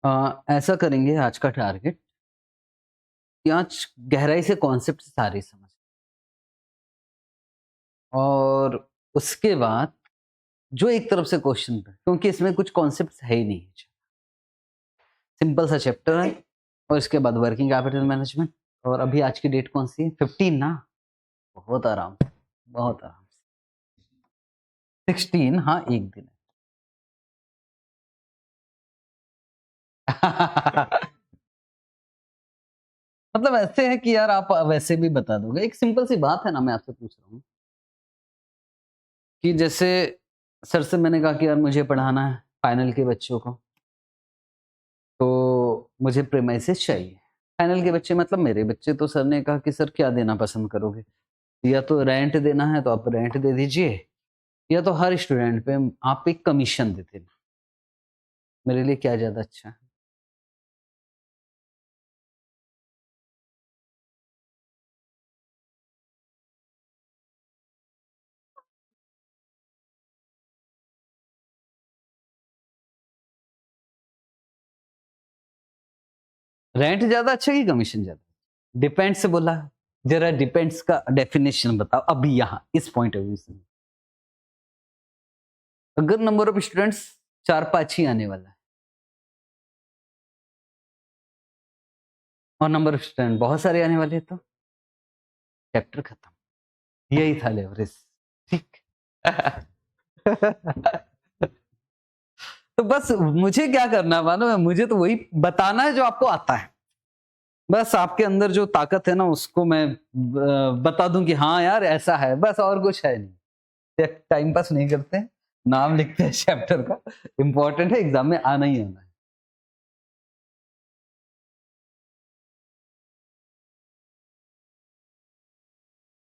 ऐसा करेंगे आज का टारगेट कि आज गहराई से कॉन्सेप्ट सारे समझ और उसके बाद जो एक तरफ से क्वेश्चन पे क्योंकि इसमें कुछ कॉन्सेप्ट्स है ही नहीं। सिंपल सा चैप्टर है और इसके बाद वर्किंग कैपिटल मैनेजमेंट। और अभी आज की डेट कौन सी है? 15 ना। बहुत आराम से, बहुत आराम से 16। हाँ, एक दिन है। मतलब ऐसे है कि यार आप वैसे भी बता दोगे। एक सिंपल सी बात है ना, मैं आपसे पूछ रहा हूँ कि जैसे सर से मैंने कहा कि यार मुझे पढ़ाना है फाइनल के बच्चों को, तो मुझे प्रीमाइसेस चाहिए। फाइनल के बच्चे मतलब मेरे बच्चे। तो सर ने कहा कि सर क्या देना पसंद करोगे? या तो रेंट देना है तो आप रेंट दे दीजिए, या तो हर स्टूडेंट पे आप एक कमीशन दे देना। मेरे लिए क्या ज़्यादा अच्छा है? रेंट ज़्यादा अच्छा कि कमीशन ज़्यादा? डिपेंड से बोला। ज़रा डिपेंड्स का डेफिनिशन बताओ अभी यहाँ इस पॉइंट ऑफ व्यू से। अगर नंबर ऑफ स्टूडेंट्स 4-5 ही आने वाला है और नंबर ऑफ स्टूडेंट बहुत सारे आने वाले हैं तो चैप्टर खत्म। यही था लेवरेज। ठीक। तो बस मुझे क्या करना है मालूम है? मुझे तो वही बताना है जो आपको आता है। बस आपके अंदर जो ताकत है ना उसको मैं बता दूं कि हाँ यार ऐसा है, बस और कुछ है नहीं। टाइम पास नहीं करते हैं, नाम लिखते हैं चैप्टर का। इंपॉर्टेंट है, एग्जाम में आना ही आना है।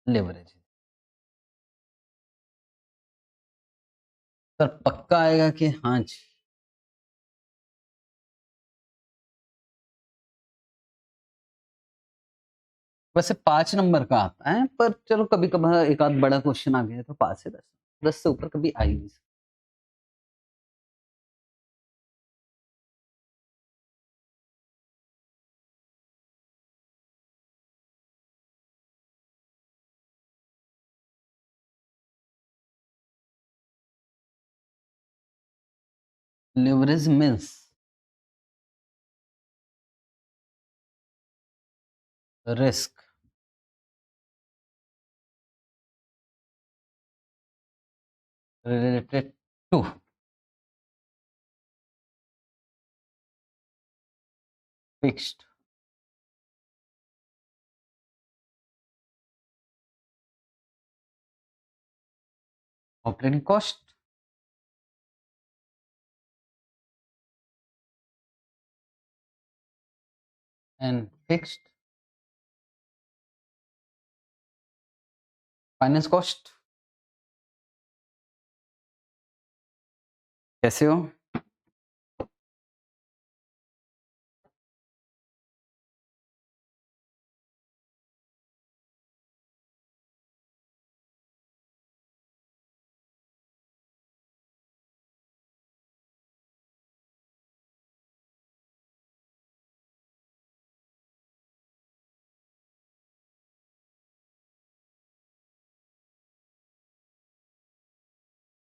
लेवरेज सर पक्का आएगा कि हाँ जी? वैसे 5 नंबर का आता है, पर चलो कभी कभार एक आध बड़ा क्वेश्चन आ गया तो 5 से 10, 10 से ऊपर कभी आ ही नहीं सकता। Leverage means risk related to fixed operating cost and fixed finance cost. कैसे हो?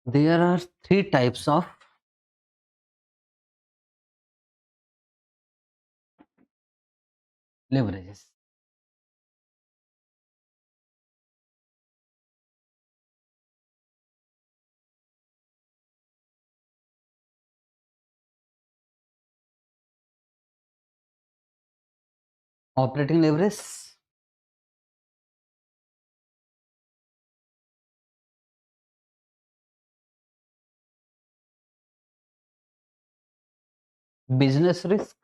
There are 3 types of leverages. Operating leverage, business risk,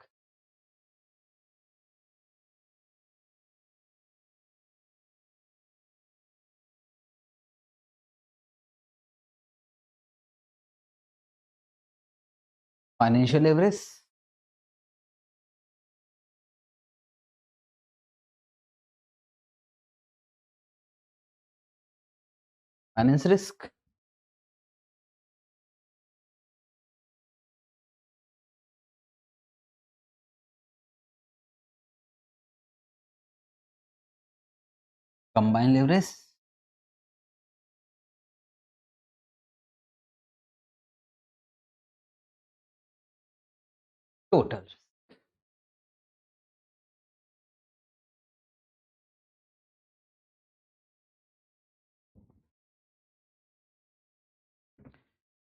financial leverage, finance risk. Combine leverage, total.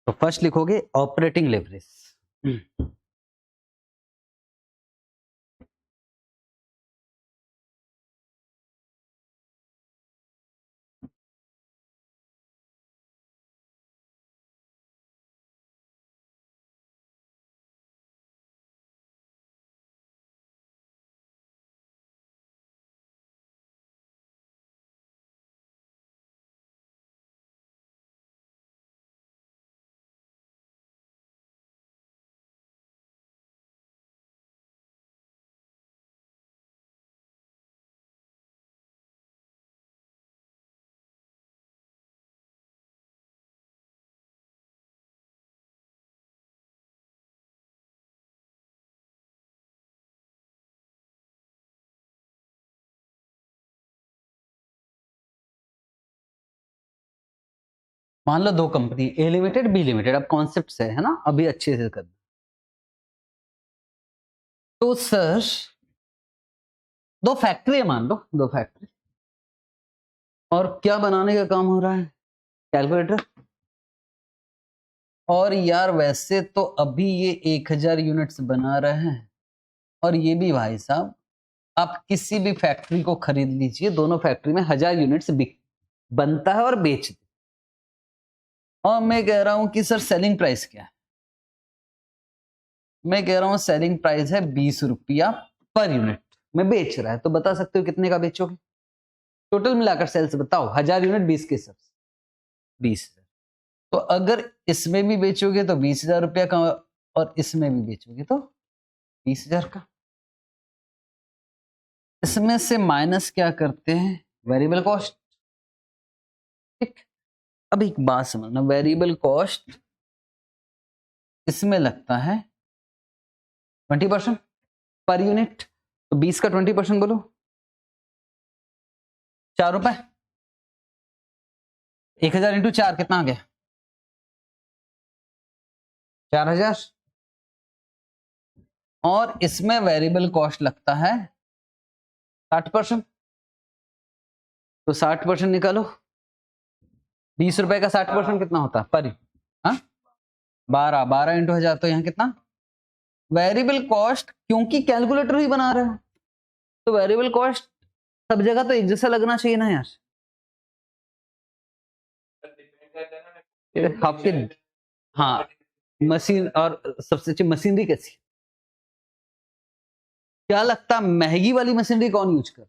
तो फर्स्ट लिखोगे ऑपरेटिंग लेवरेज, मान लो दो company A limited B limited, अब concept से है ना, अभी अच्छे से कर। तो सर दो फैक्ट्री है, मान लो दो फैक्ट्री, और क्या बनाने का काम हो रहा है, कैलकुलेटर। और यार वैसे तो अभी ये 1000 यूनिट्स बना रहे हैं, और ये भी भाई साहब आप किसी भी फैक्ट्री को खरीद लीजिए, दोनों फैक्ट्री में 1000 यूनिट्स बनता है और बेचते। और मैं कह रहा हूं कि सर सेलिंग प्राइस क्या है, मैं कह रहा हूं सेलिंग प्राइस है 20 रुपया पर यूनिट में बेच रहा है, तो बता सकते हो कितने का बेचोगे, टोटल मिलाकर सेल्स बताओ, 1000 यूनिट 20 के हिसाब से 20,000। तो अगर इसमें भी बेचोगे तो 20,000 रुपया का, और इसमें भी बेचोगे तो 20,000 का। इसमें से माइनस क्या करते हैं, वेरिएबल कॉस्ट। ठीक, अब एक बात समझना, वेरिएबल कॉस्ट इसमें लगता है 20% पर यूनिट, तो 20 का 20% बोलो 4 रुपए। 1000 इंटू 4 कितना आ गया, 4000। और इसमें वेरिएबल कॉस्ट लगता है 60%, तो 60% निकालो, 20 रुपए का 60% कितना होता है पर, हाँ 12 इंटू 1000, तो यहाँ कितना वेरिएबल कॉस्ट, क्योंकि कैलकुलेटर ही बना रहा है तो वेरिएबल कॉस्ट सब जगह तो एक जैसा लगना चाहिए ना यार। आपके हाँ मशीन, और सबसे अच्छी मशीनरी कैसी, क्या लगता महंगी वाली मशीनरी कौन यूज कर,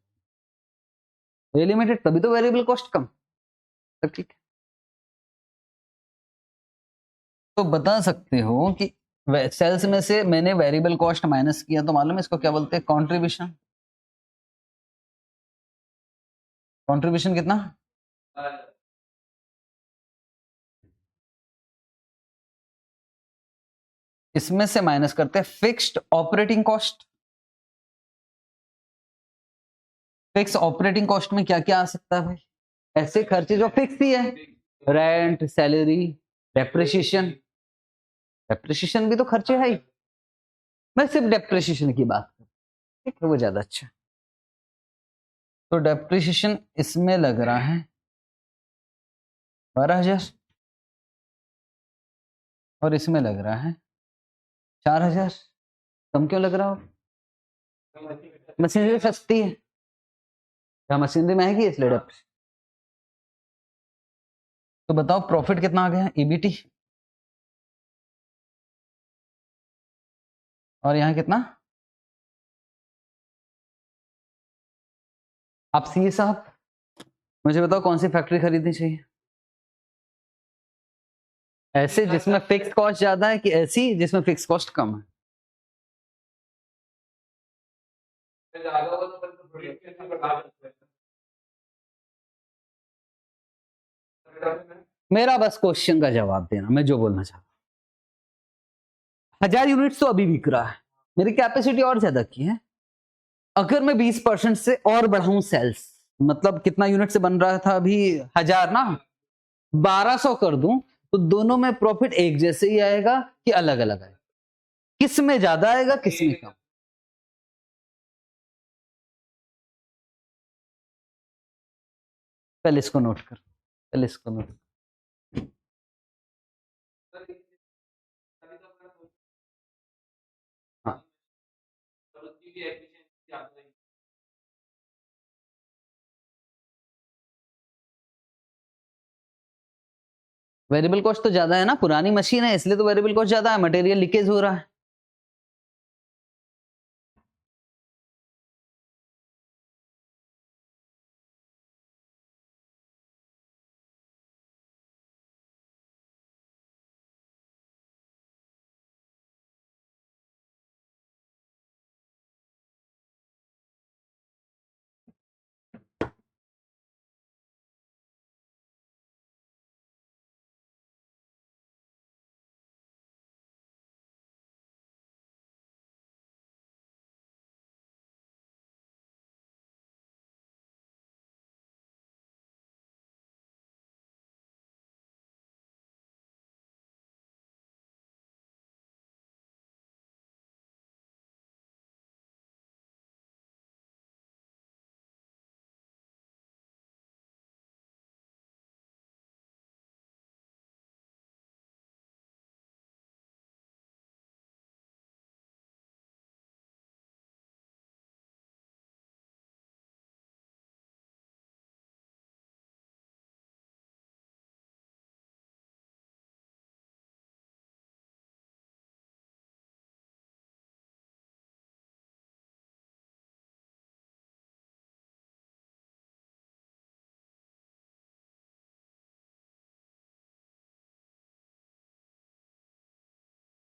लिमिटेड, तभी तो वेरिएबल कॉस्ट कम। सब ठीक है, तो बता सकते हो कि सेल्स में से मैंने वेरिएबल कॉस्ट माइनस किया, तो मालूम है इसको क्या बोलते हैं, कंट्रीब्यूशन। कंट्रीब्यूशन कितना, इसमें से माइनस करते हैं fixed operating cost. Fix operating cost में क्या क्या आ सकता है भाई, ऐसे खर्चे जो फिक्स ही है, रेंट, सैलरी, डेप्रिसिएशन। डेप्रिसिएशन भी तो खर्चे है ही, मैं सिर्फ डेप्रिसिएशन की बात कर, ठीक है वो ज्यादा अच्छा। तो डेप्रिसिएशन इसमें लग रहा है 12,000, और इसमें लग रहा है 4,000। कम क्यों लग रहा हो, मशीनरी सस्ती है या मशीनरी महंगी है इसलिए डेप्रिसिएशन। तो बताओ प्रॉफिट कितना आ गया, ईबीटी, और यहाँ कितना, आप सीए साहब मुझे बताओ कौन सी फैक्ट्री खरीदनी चाहिए, ऐसे जिसमें फिक्स कॉस्ट ज्यादा है कि ऐसी जिसमें फिक्स कॉस्ट कम है। मेरा बस क्वेश्चन का जवाब देना, मैं जो बोलना चाहता हूं, 1000 यूनिट्स तो अभी बिक रहा है, मेरी कैपेसिटी और ज्यादा की है, अगर मैं 20% से और बढ़ाऊं सेल्स मतलब कितना यूनिट से बन रहा था अभी, 1000 ना, 1200 कर दूं तो दोनों में प्रॉफिट एक जैसे ही आएगा कि अलग अलग आएगा? किस में ज्यादा आएगा, किस में कम? पहले इसको नोट कर, पहले इसको नोट कर। हाँ, वेरिएबल कॉस्ट तो ज्यादा है ना, पुरानी मशीन है इसलिए तो वेरिएबल कॉस्ट ज्यादा है, मटेरियल लीकेज हो रहा है।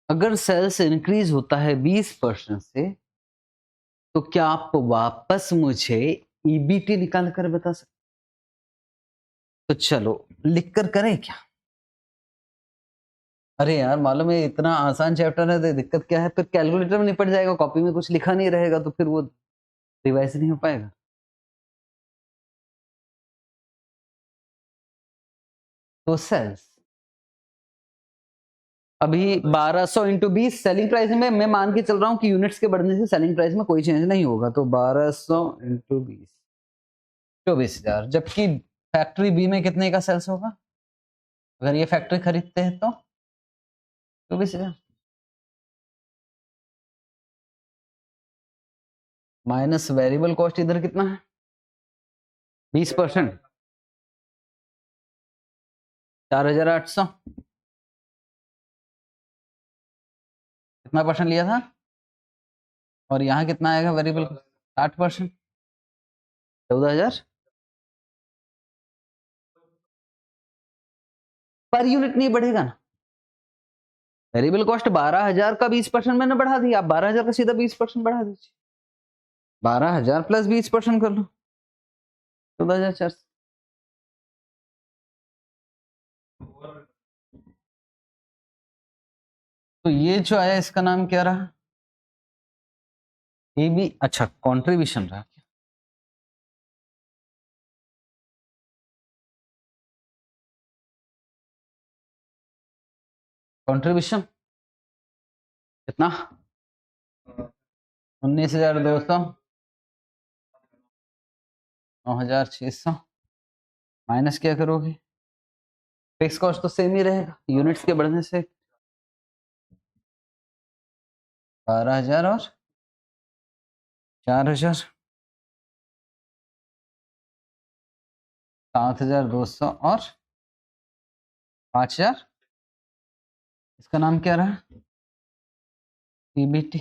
अगर सेल्स इंक्रीज होता है 20% से, तो क्या आप वापस मुझे ईबीटी निकाल कर बता सकते? तो चलो लिख कर करें क्या? अरे यार मालूम है इतना आसान चैप्टर है, तो दिक्कत क्या है, फिर कैलकुलेटर में निपट जाएगा, कॉपी में कुछ लिखा नहीं रहेगा तो फिर वो रिवाइज नहीं हो पाएगा। तो सेल्स अभी 1200 इंटू 20 सेलिंग प्राइस में, मैं मान के चल रहा हूं कि यूनिट्स के बढ़ने से सेलिंग प्राइस में कोई चेंज नहीं होगा, तो 1200 इंटू 20 24,000, जबकि फैक्ट्री बी में कितने का सेल्स होगा अगर ये फैक्ट्री खरीदते हैं तो? 24,000 माइनस वेरिएबल कॉस्ट इधर कितना है, 20%, 4,800, कितना परसेंट लिया था, और यहाँ कितना आएगा वेरिएबल, 60%, 14,000 पर यूनिट नहीं बढ़ेगा ना। वेरिएबल कॉस्ट 12,000 का 20% मैंने बढ़ा दिया, आप 12,000 का सीधा 20% बढ़ा दीजिए, 12,000 प्लस 20% कर लो, 14,400। तो ये जो आया इसका नाम क्या रहा, ये भी अच्छा कंट्रीब्यूशन रहा। कंट्रीब्यूशन कितना, 19,200, 9,600, माइनस क्या करोगे, फिक्स कॉस्ट तो सेम ही रहेगा यूनिट्स के बढ़ने से, 12,000 और 4,000, 7,200 और 5,000, इसका नाम क्या रहा, पीबीटी।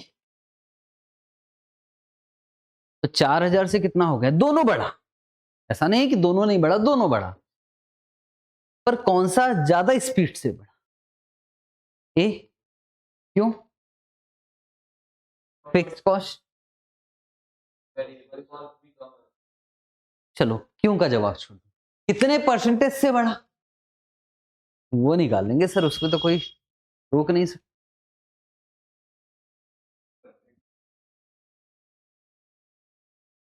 तो 4,000 से कितना हो गया, दोनों बढ़ा, ऐसा नहीं है कि दोनों नहीं बढ़ा, दोनों बढ़ा, पर कौन सा ज्यादा स्पीड से बढ़ा, ए, क्यों, फिक्स कॉस्ट, चलो क्यों का जवाब छोड़ दो, कितने परसेंटेज से बढ़ा वो निकाल लेंगे सर, उसको तो कोई रोक नहीं सकता।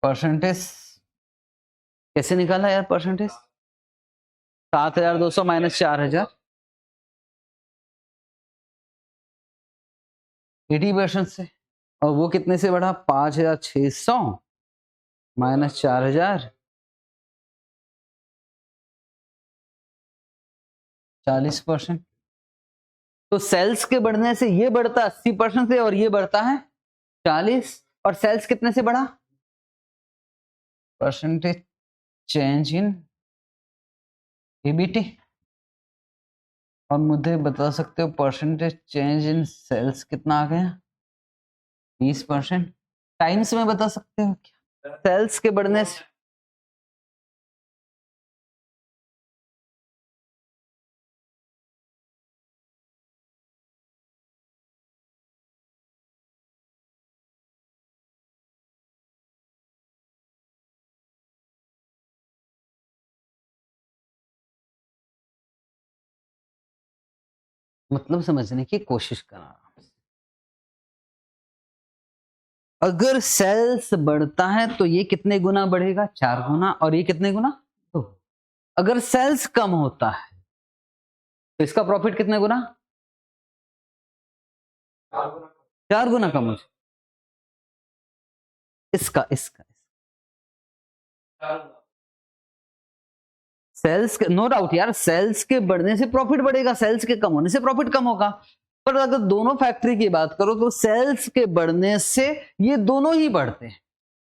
परसेंटेज कैसे निकाला यार परसेंटेज? 7,200 माइनस 4,000, 80% से। और वो कितने से बढ़ा? 5,600 माइनस 4,000, 40%। तो सेल्स के बढ़ने से ये बढ़ता 80% से और ये बढ़ता है 40। और सेल्स कितने से बढ़ा? Percentage change in ABT. और मुझे बता सकते हो परसेंटेज चेंज इन सेल्स कितना आ गया? 20%। टाइम्स में बता सकते हो क्या सेल्स के बढ़ने से? मतलब समझने की कोशिश करना। अगर सेल्स बढ़ता है तो ये कितने गुना बढ़ेगा? 4 गुना। और ये कितने गुना? 2। अगर सेल्स कम होता है तो इसका प्रॉफिट कितने गुना? 4 गुना कम हो। इसका इसका सेल्स के, नो डाउट यार, सेल्स के बढ़ने से प्रॉफिट बढ़ेगा, सेल्स के कम होने से प्रॉफिट कम होगा। पर अगर दोनों फैक्ट्री की बात करो तो सेल्स के बढ़ने से ये दोनों ही बढ़ते हैं,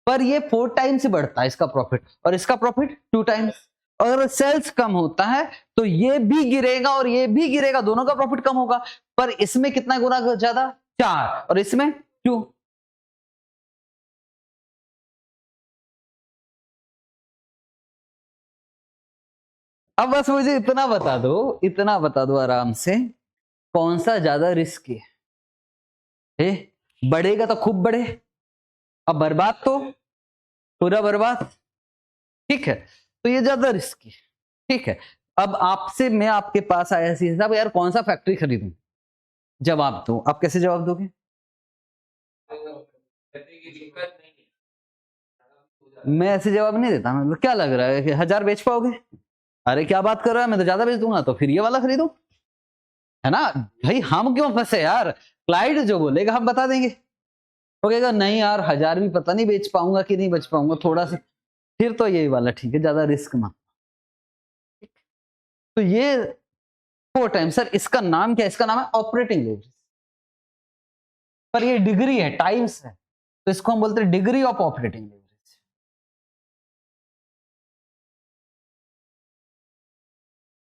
पर ये 4 टाइम्स बढ़ता है इसका प्रॉफिट, और इसका प्रॉफिट 2 टाइम्स। अगर सेल्स कम होता है तो ये भी गिरेगा और ये भी गिरेगा, दोनों का प्रॉफिट कम होगा। पर इसमें कितना गुना ज्यादा? 4, और इसमें 2। अब बस मुझे इतना बता दो आराम से, कौन सा ज्यादा रिस्क है? बढ़ेगा तो खूब बढ़े, अब बर्बाद तो पूरा बर्बाद। ठीक है, तो ये ज्यादा रिस्की है। ठीक है, अब आपसे मैं आपके पास आया सी साहब यार कौन सा फैक्ट्री खरीदूं, जवाब दो। आप कैसे जवाब दोगे? मैं ऐसे जवाब नहीं देता। मतलब क्या लग रहा है कि 1000 बेच पाओगे? अरे क्या बात कर रहा है, मैं तो ज्यादा बेच दूंगा, तो फिर ये वाला खरीदो, है ना? भाई हम क्यों फंसे यार? क्लाइंट जो बोलेगा हम बता देंगे। वो कहेगा नहीं यार 1000 भी पता नहीं बेच पाऊंगा कि नहीं बच पाऊंगा, थोड़ा सा। फिर तो यही वाला ठीक है, ज्यादा रिस्क मत। तो ये 4 टाइम सर, इसका नाम क्या है? इसका नाम है ऑपरेटिंग लेवरेज। पर ये डिग्री है, टाइम्स है, तो इसको हम बोलते हैं degree of operating leverage.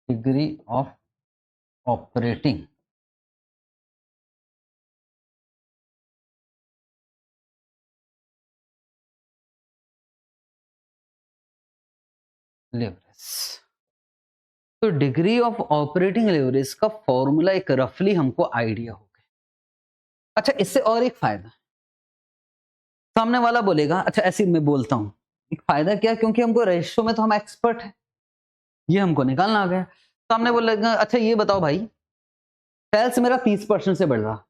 Degree of operating leverage. तो डिग्री ऑफ ऑपरेटिंग लेवरेज का फॉर्मूला एक रफली हमको आइडिया हो गया। अच्छा, इससे और एक फायदा, सामने वाला बोलेगा, अच्छा ऐसे मैं बोलता हूं, एक फायदा क्या? क्योंकि हमको रेशियो में तो हम एक्सपर्ट है, ये हमको निकालना आ गया। सामने बोलेगा अच्छा ये बताओ भाई, सेल्स मेरा 30% से बढ़ रहा,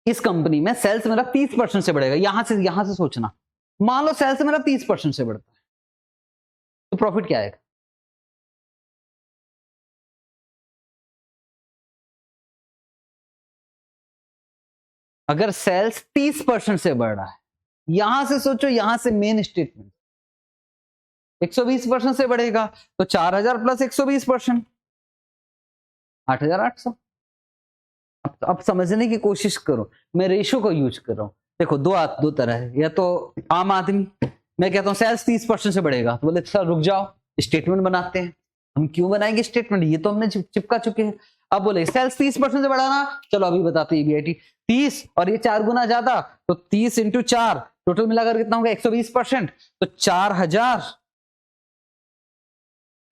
इस कंपनी में सेल्स मेरा 30% से बढ़ेगा, यहां से सोचना। मान लो सेल्स मेरा 30% से बढ़ता है, तो प्रॉफिट क्या आएगा? अगर सेल्स 30% से बढ़ रहा है, यहां से सोचो, यहां से मेन स्टेटमेंट 120% से बढ़ेगा, तो 4000 प्लस 120%, 8800। अब समझने की कोशिश करो, मैं रेशो को यूज कर रहा हूं। देखो दो तरह है, या तो आम आदमी, मैं कहता हूं सेल्स 30% से बढ़ेगा, तो बोले सर रुक जाओ, स्टेटमेंट बनाते हैं। हम क्यों बनाएंगे स्टेटमेंट, ये तो हमने चिपका चुके हैं। अब बोले सेल्स 30% से बढ़ाना, चलो अभी बताते हैं ईबीआईटी। 30 और ये 4 गुना ज्यादा, तो 30 इंटू 4 टोटल मिलाकर कितना होगा? 120%। तो 4000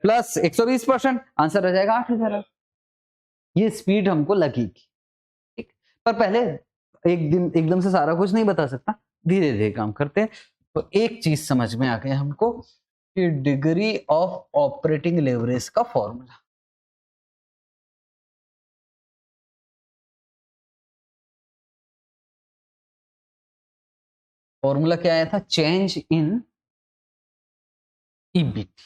प्लस 120%, आंसर हो जाएगा 8000। ये स्पीड हमको लगेगी। ठीक, पर पहले एकदम से सारा कुछ नहीं बता सकता, धीरे धीरे काम करते हैं। तो एक चीज समझ में आ गया हमको कि डिग्री ऑफ ऑपरेटिंग लेवरेज का फॉर्मूला, क्या आया था? Change in EBT.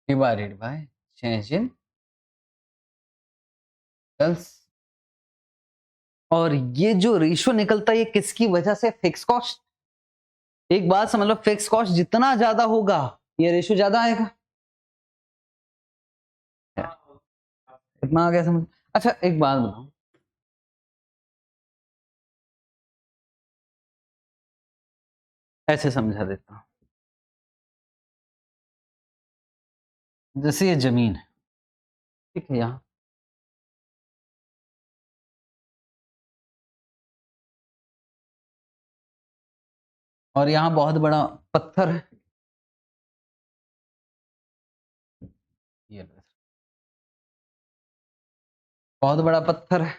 Divided by change in sales. और ये जो रेशियो निकलता है ये किसकी वजह से? Fix cost. एक बात समझ लो, फिक्स कॉस्ट जितना ज्यादा होगा ये रेशियो ज्यादा आएगा। इतना आ गया समझ? अच्छा एक बात बताओ, ऐसे समझा देता हूं। जैसे ये जमीन है, ठीक है, यहाँ और यहाँ बहुत बड़ा पत्थर है, ये बहुत बड़ा पत्थर है।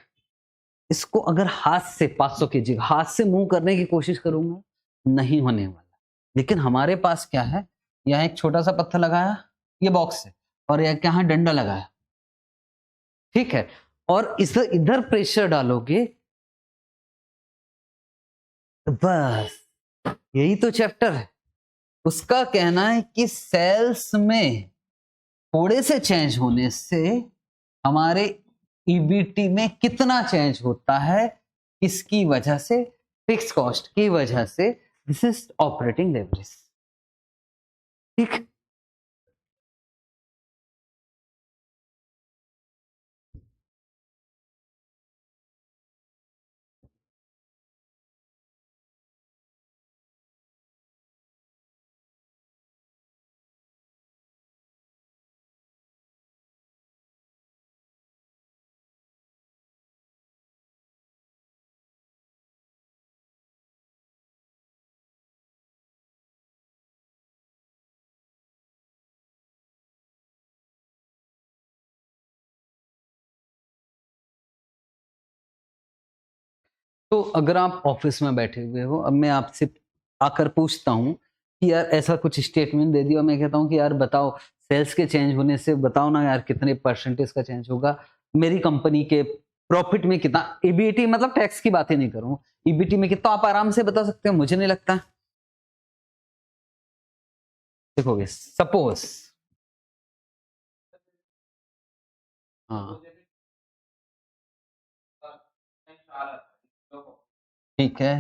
इसको अगर हाथ से 500 केजी हाथ से मूव करने की कोशिश करूंगा, नहीं होने वाला। लेकिन हमारे पास क्या है, यहाँ एक छोटा सा पत्थर लगाया, ये बॉक्स है, और यहाँ डंडा लगाया, ठीक है, और इस इधर प्रेशर डालोगे, तो बस यही तो चैप्टर है। उसका कहना है कि सेल्स में थोड़े से चेंज होने से हमारे ईबीटी में कितना चेंज होता है, किसकी वजह से? फिक्स कॉस्ट की वजह से। दिस इज ऑपरेटिंग लेवरेज, ठीक। तो अगर आप ऑफिस में बैठे हुए हो, अब मैं आपसे आकर पूछता हूं कि यार ऐसा कुछ स्टेटमेंट दे दिया, मैं कहता हूं कि यार बताओ सेल्स के चेंज होने से बताओ ना यार कितने परसेंटेज का चेंज होगा, मेरी कंपनी के प्रॉफिट में कितना, ईबीटी मतलब टैक्स की बातें नहीं करूं, ईबीटी में कितना, आप आराम से बता सकते हो, मुझे नहीं लगता। देखोगे सपोज, हाँ ठीक है,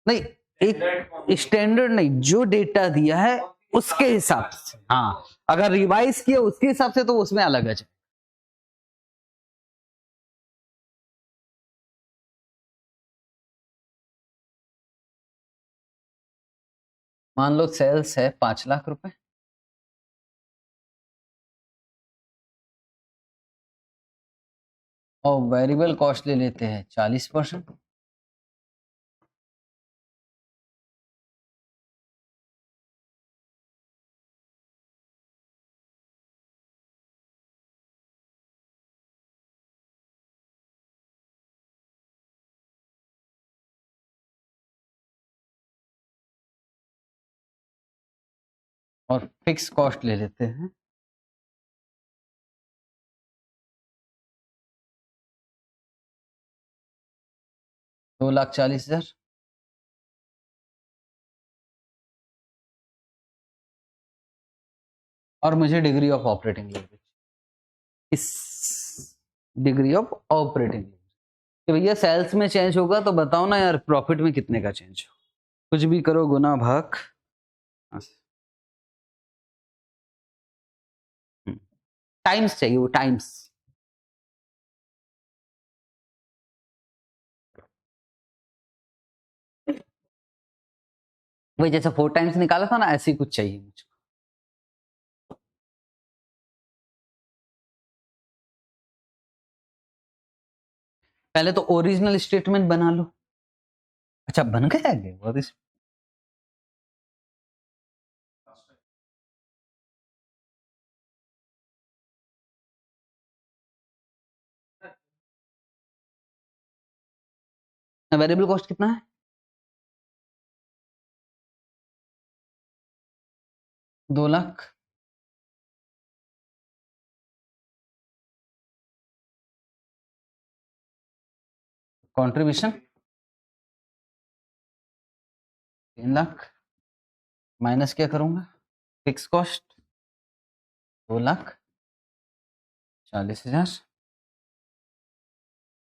नहीं एक स्टैंडर्ड नहीं, जो डेटा दिया है उसके हिसाब से, हाँ अगर रिवाइज किया उसके हिसाब से तो उसमें अलग है। मान लो सेल्स है 5 लाख रुपए, और वेरिएबल कॉस्ट ले लेते हैं 40%। और फिक्स कॉस्ट ले लेते हैं 2,40,000। और मुझे डिग्री ऑफ ऑपरेटिंग लेवरेज, इस डिग्री ऑफ ऑपरेटिंग कि भैया सेल्स में चेंज होगा तो बताओ ना यार प्रॉफिट में कितने का चेंज हो, कुछ भी करो गुना भाग। टाइम्स चाहिए, वो टाइम्स। वही जैसे 4 टाइम्स निकाला था ना, ऐसे ही कुछ चाहिए मुझको। पहले तो ओरिजिनल स्टेटमेंट बना लो। अच्छा बन गया है, वेरिएबल कॉस्ट कितना है? 2 लाख, कंट्रीब्यूशन 3 लाख, माइनस क्या करूंगा, फिक्स कॉस्ट 2,40,000।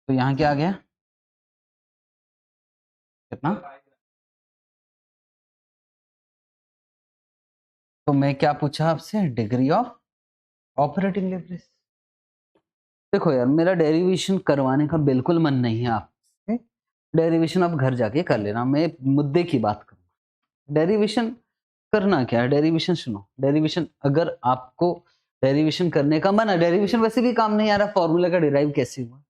तो यहाँ क्या आ गया, कितना, तो मैं क्या पूछा आपसे, डिग्री ऑफ ऑपरेटिंग लेवरेज। देखो यार, मेरा डेरिवेशन करवाने का बिल्कुल मन नहीं है आपसे, डेरिवेशन आप घर जाके कर लेना, मैं मुद्दे की बात करूंगा। डेरिवेशन करना क्या है, डेरिवेशन सुनो, डेरिवेशन अगर आपको डेरिवेशन करने का मन है, डेरिवेशन वैसे भी काम नहीं आ रहा, फॉर्मूला का डिराइव कैसे हुआ,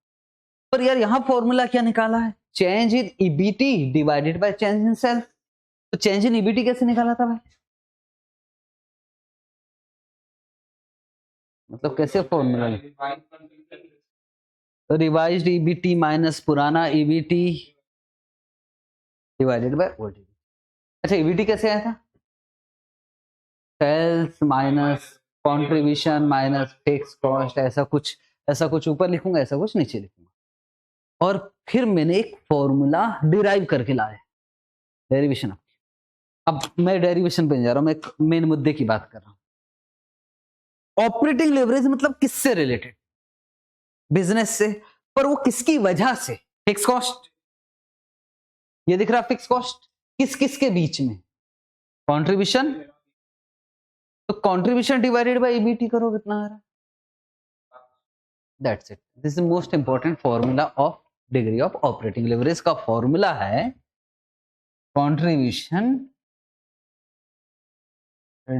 पर यार यहाँ फॉर्मूला क्या निकाला है, change in EBT divided by change in sales. तो चेंज इन ईबीटी कैसे निकाला था भाई, मतलब कैसे फॉर्मूला, रिवाइज्ड ईबीटी माइनस पुराना ईबीटी डिवाइडेड बाय ओटीबी। अच्छा, ईबीटी कैसे आया था, sales minus contribution minus fix cost, ऐसा कुछ ऊपर लिखूंगा, ऐसा कुछ नीचे लिखूंगा, और फिर मैंने एक फॉर्मूला डिराइव करके लाया डेरिवेशन। अब मैं डेरिवेशन पे जा रहा हूं, मैं एक मेन मुद्दे की बात कर रहा हूं। ऑपरेटिंग लेवरेज मतलब किससे रिलेटेड, बिजनेस से, पर वो किसकी वजह से, फिक्स कॉस्ट, ये दिख रहा फिक्स कॉस्ट, किस किस के बीच में, कंट्रीब्यूशन, तो कंट्रीब्यूशन डिवाइडेड बाय ईबीटी करो, कितना आ रहा है, that's it. This is most important formula of degree of operating leverage का फॉर्मूला है contribution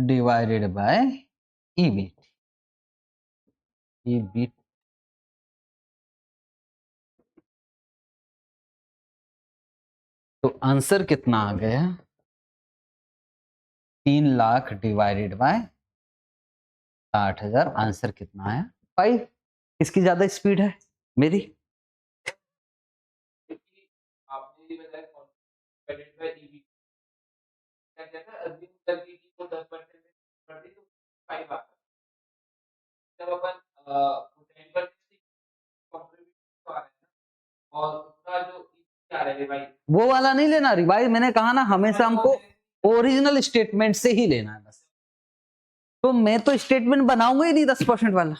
divided by EBT, EBT. तो आंसर कितना आ गया, 3 लाख डिवाइडेड बाय 60,000, आंसर कितना आया 5। किसकी ज्यादा स्पीड है, मेरी, वो वाला नहीं लेना रिवाइज, मैंने कहा ना हमेशा हमको ओरिजिनल स्टेटमेंट से ही लेना है बस। तो मैं तो स्टेटमेंट बनाऊंगा ही नहीं 10% वाला,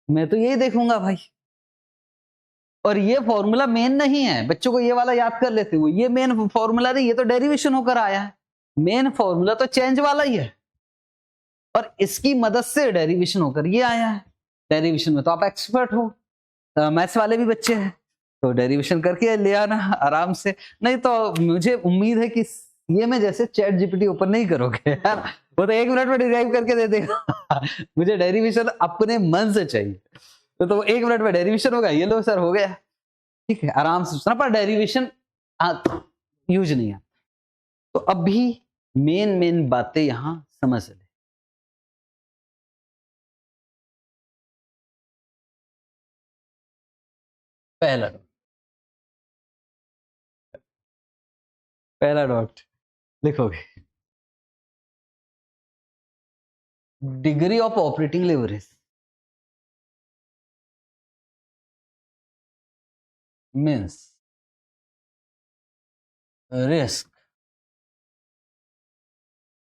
मैं तो यही देखूंगा भाई। और ये फॉर्मूला मेन नहीं है, बच्चों को ये वाला याद कर लेते हुए, ये मेन फॉर्मूला नहीं, ये तो डेरिवेशन होकर आया है, मेन फॉर्मूला तो चेंज वाला ही है, और इसकी मदद से डेरिवेशन होकर ये आया है। डेरिवेशन में तो आप एक्सपर्ट हो, मैथ्स वाले भी बच्चे हैं, तो डेरिवेशन करके ले आना आराम से। नहीं तो मुझे उम्मीद है कि ये में जैसे चैट जीपीटी ओपन नहीं करोगे यार, वो तो 1 मिनट में डिराइव करके दे देगा मुझे डेरिवेशन अपने मन से चाहिए, तो 1 मिनट में डेरिवेशन होगा, ये लो सर हो गया, ठीक है, आराम से सोचना, पर डेरिवेशन यूज नहीं है। तो अभी मेन बातें यहां समझ ले। पहला डॉट लिखोगे, degree of operating leverage means risk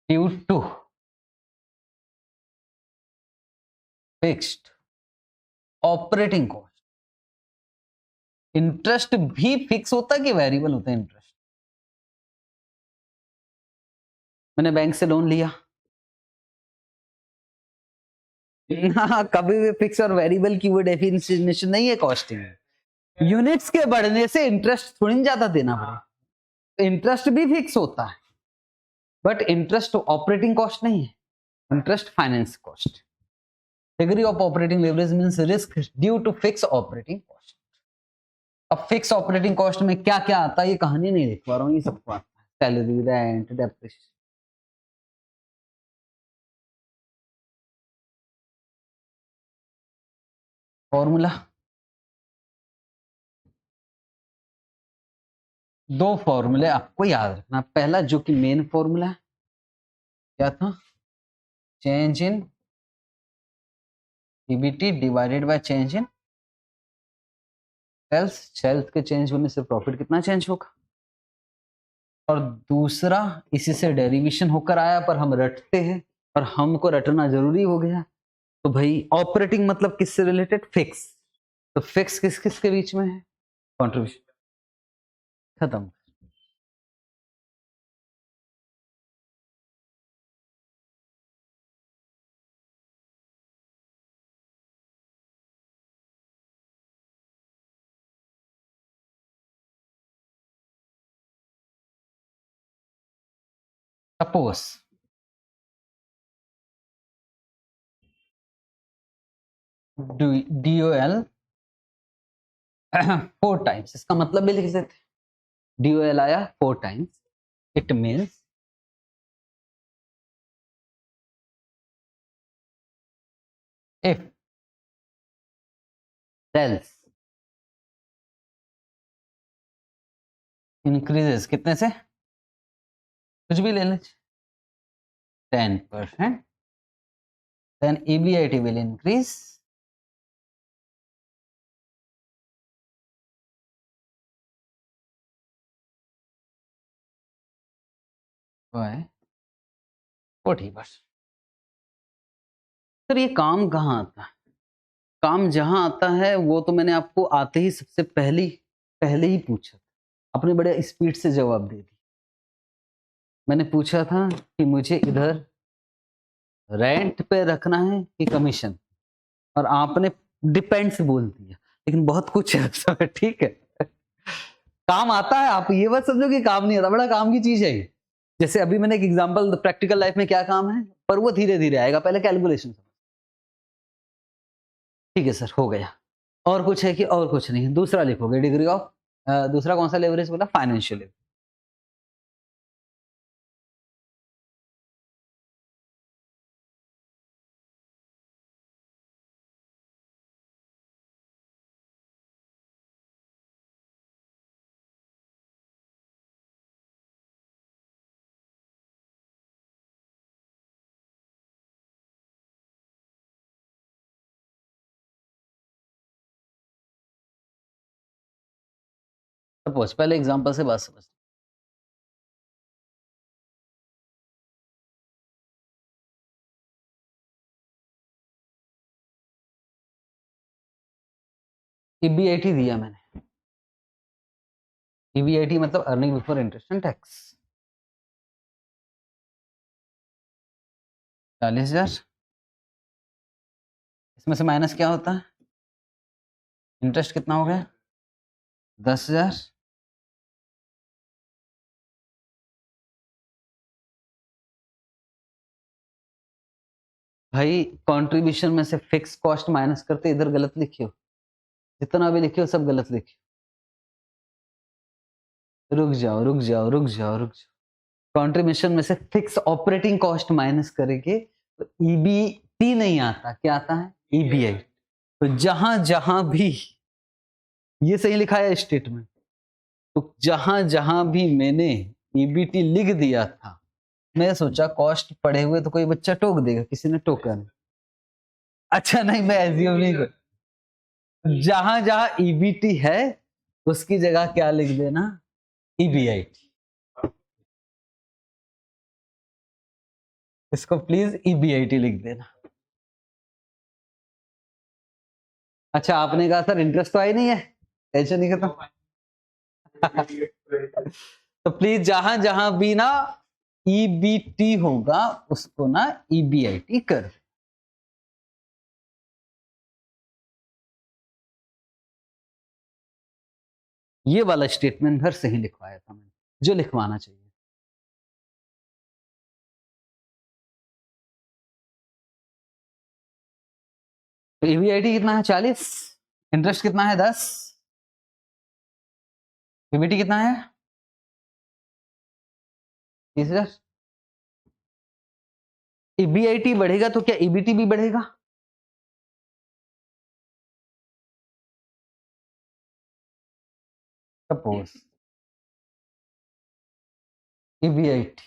due to fixed operating cost. Interest भी फिक्स होता है कि वेरिएबल होता है इंटरेस्ट, मैंने बैंक से लोन लिया ना, कभी भी फिक्स और वेरिएबल की वो डेफिनेशन नहीं है कॉस्टिंग, यूनिट्स के बढ़ने से इंटरेस्ट थोड़ी ज्यादा देना पड़े, इंटरेस्ट भी फिक्स होता है, बट इंटरेस्ट ऑपरेटिंग कॉस्ट नहीं है, interest finance cost. Degree of operating leverage means risk due to fix operating cost. अब फिक्स ऑपरेटिंग कॉस्ट में क्या क्या आता है, ये कहानी नहीं लिख पा रहा हूँ, ये सबको आता है, सैलरी, रेंट, डेप्रिसिएशन। फॉर्मूला 2 फॉर्मूले आपको याद रखना, पहला जो कि मेन फॉर्मूला है क्या था, change in EBT divided by change in sales. Sales के चेंज होने से प्रॉफिट कितना चेंज होगा। और दूसरा इसी से डेरिवेशन होकर आया, पर हम रटते हैं और हमको रटना जरूरी हो गया। तो भाई ऑपरेटिंग मतलब किससे रिलेटेड, फिक्स। तो फिक्स किस किस के बीच में है, कंट्रीब्यूशन। खत्म। सपोज DOL 4 टाइम्स, इसका मतलब भी लिख देते। DOL आया 4 times, it means if sales increases कितने से, कुछ भी ले लें, 10%, then EBIT will increase by 40%। Sir ये काम कहाँ आता है, काम जहां आता है वो तो मैंने आपको आते ही सबसे पहले ही पूछा, आपने बड़े स्पीड से जवाब दे दिया। मैंने पूछा था कि मुझे इधर रेंट पे रखना है कि कमीशन, और आपने डिपेंड्स बोल दिया, लेकिन बहुत कुछ है उसमें, ठीक है। काम आता है, आप ये बात समझो कि काम नहीं आता, बड़ा काम की चीज है ये। जैसे अभी मैंने एक एग्जांपल, प्रैक्टिकल लाइफ में क्या काम है, पर वो धीरे धीरे आएगा, पहले कैलकुलेशन। ठीक है सर, हो गया। और कुछ है कि और कुछ नहीं, दूसरा लिखोगे, डिग्री ऑफ, दूसरा कौन सा लेवरेज बोला, फाइनेंशियल लेवरेज। सपोज पहले एग्जांपल से बात समझ, ईबीआईटी दिया मैंने, ईबीआईटी मतलब earning before interest and tax, 40,000। इसमें से माइनस क्या होता है, इंटरेस्ट कितना हो गया, 10,000। भाई कंट्रीब्यूशन में से फिक्स कॉस्ट माइनस करते, इधर गलत लिखियो, जितना भी लिखियो सब गलत लिखियो। रुक जाओ। कंट्रीब्यूशन में से फिक्स ऑपरेटिंग कॉस्ट माइनस करेंगे तो ईबीटी नहीं आता, क्या आता है, ईबीआई। तो जहां जहां भी ये सही लिखा है स्टेटमेंट, तो जहां जहां भी मैंने ईबीटी लिख दिया था, मैं सोचा कॉस्ट पढ़े हुए तो कोई बच्चा टोक देगा, किसी ने टोका नहीं। अच्छा नहीं, मैं एज्यूम नहीं कर, जहां जहां ईबीटी है उसकी जगह क्या लिख देना, ईबीआईटी। इसको प्लीज ईबीआईटी लिख देना। अच्छा आपने कहा सर इंटरेस्ट तो आई नहीं है, टेंशन नहीं करता। तो प्लीज जहां जहां भी ना ईबीटी होगा उसको ना ईबीआईटी कर। ये वाला स्टेटमेंट घर सही लिखवाया था मैंने, जो लिखवाना चाहिए। तो ईबीआईटी कितना है, 40, इंटरेस्ट कितना है, 10, ईबीटी कितना है, 30,000। ईबीआईटी बढ़ेगा तो क्या ईबीटी भी बढ़ेगा, suppose EBIT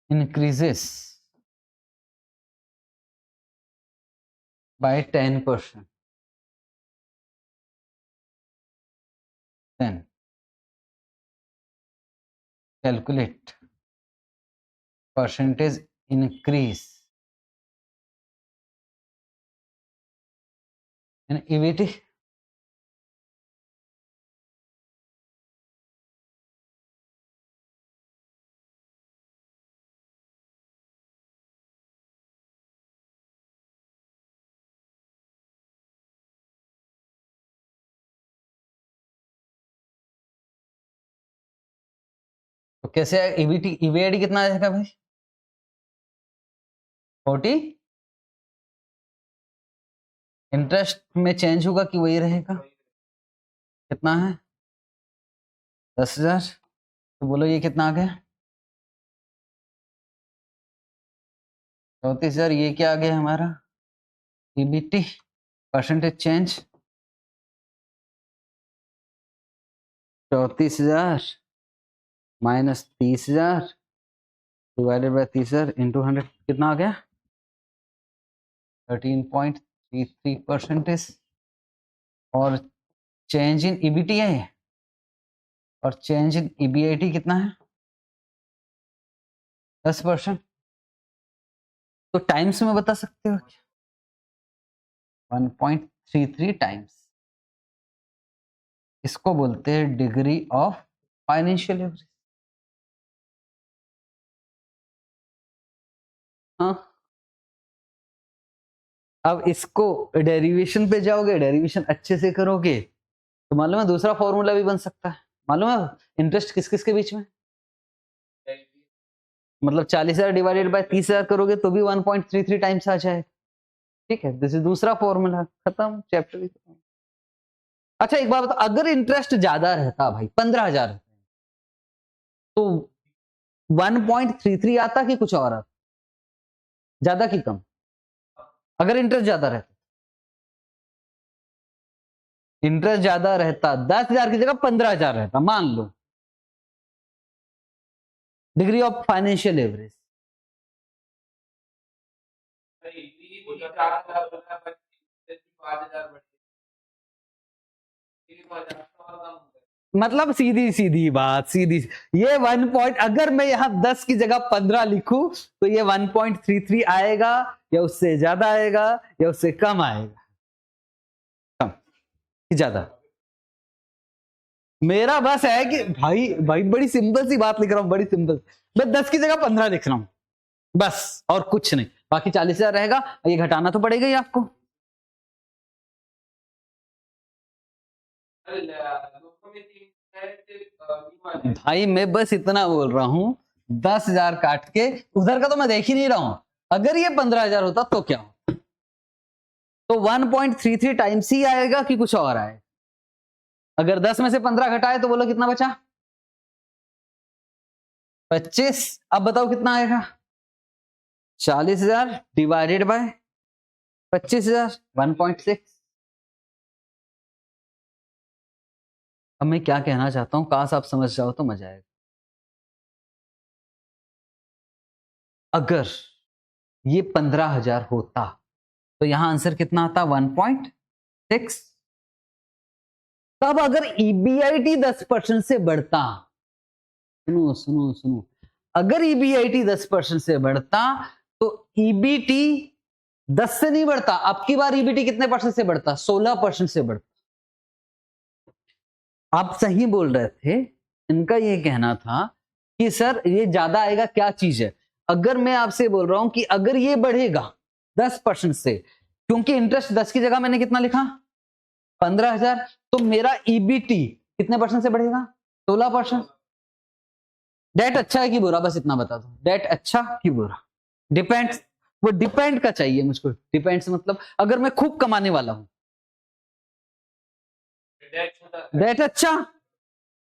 increases by 10%, then calculate percentage increase in EBT. तो कैसे ईबीटी ईबीआईडी कितना आ जाएगा भाई? 40 इंटरेस्ट में चेंज होगा कि वही रहेगा? कितना है? 10,000। तो बोलो ये कितना आ गया? 34,000। ये क्या आ गया हमारा? EBT percentage change 34,000 minus 30,000 divided by 30,000 into 100 कितना आ गया? 13.33%। और चेंज इन ईबीटी है और चेंज इन ईबीआईटी कितना है? 10%। तो टाइम्स में बता सकते हो क्या? 1.33 टाइम्स। इसको बोलते हैं डिग्री ऑफ फाइनेंशियल एवरेज। हाँ, अब इसको डेरिवेशन पे जाओगे, डेरिवेशन अच्छे से करोगे तो मालूम है दूसरा फॉर्मूला भी बन सकता है। मालूम है इंटरेस्ट किस किस के बीच में? मतलब 40,000 डिवाइडेड बाय 30,000 करोगे तो भी 1.33 टाइम्स आ जाए। ठीक है, दिस इज दूसरा फॉर्मूला। खत्म, चैप्टर भी खत्म। अच्छा एक बात बताओ, अगर इंटरेस्ट ज्यादा रहता भाई 15,000 तो 1.33 आता कि कुछ और आता? ज्यादा कि कम? अगर इंटरेस्ट ज्यादा रहता, इंटरेस्ट ज्यादा रहता 10,000 की जगह 15,000 रहता, मान लो, डिग्री ऑफ फाइनेंशियल एवरेज। मतलब सीधी सीधी बात, सीधी ये 1 पॉइंट, अगर मैं यहां 10 की जगह 15 लिखूं तो ये 1.33 आएगा या उससे ज्यादा आएगा या उससे कम आएगा? कम कि ज्यादा? मेरा बस है कि भाई भाई बड़ी सिंपल सी बात लिख रहा हूं, बड़ी सिंपल। मैं 10 की जगह 15 लिख रहा हूं बस, और कुछ नहीं। बाकी 40,000 रहेगा, ये घटाना तो पड़ेगा ही आपको। भाई मैं बस इतना बोल रहा हूं, 10,000 काट के उधर का तो मैं देख ही नहीं रहा हूं। अगर ये 15,000 होता तो क्या हो? तो 1.33 टाइम्स ही आएगा कि कुछ और आए? अगर 10 में से 15 घटाए तो बोलो कितना बचा? 25। अब बताओ कितना आएगा? 40,000 डिवाइडेड बाय 25,000, 1.6। अब मैं क्या कहना चाहता हूं, काश आप समझ जाओ तो मजा आएगा। अगर ये 15,000 होता तो यहां आंसर कितना आता? 1.6। तब अगर ईबीआईटी 10% से बढ़ता, सुनो सुनो सुनो, अगर ईबीआईटी 10% से बढ़ता तो ईबीटी 10 से नहीं बढ़ता। अब की बार ईबीटी कितने परसेंट से बढ़ता? 16% से बढ़ता। आप सही बोल रहे थे, इनका ये कहना था कि सर ये ज्यादा आएगा, क्या चीज है? अगर मैं आपसे बोल रहा हूं कि अगर ये बढ़ेगा 10% से, क्योंकि इंटरेस्ट 10 की जगह मैंने कितना लिखा? 15,000, तो मेरा ईबीटी कितने परसेंट से बढ़ेगा? 16%। डेट अच्छा है कि बुरा, बस इतना बता दो। डेट अच्छा कि बुरा? डिपेंड्स। वो डिपेंड का चाहिए मुझको। डिपेंड्स मतलब अगर मैं खूब कमाने वाला हूं, डेट अच्छा।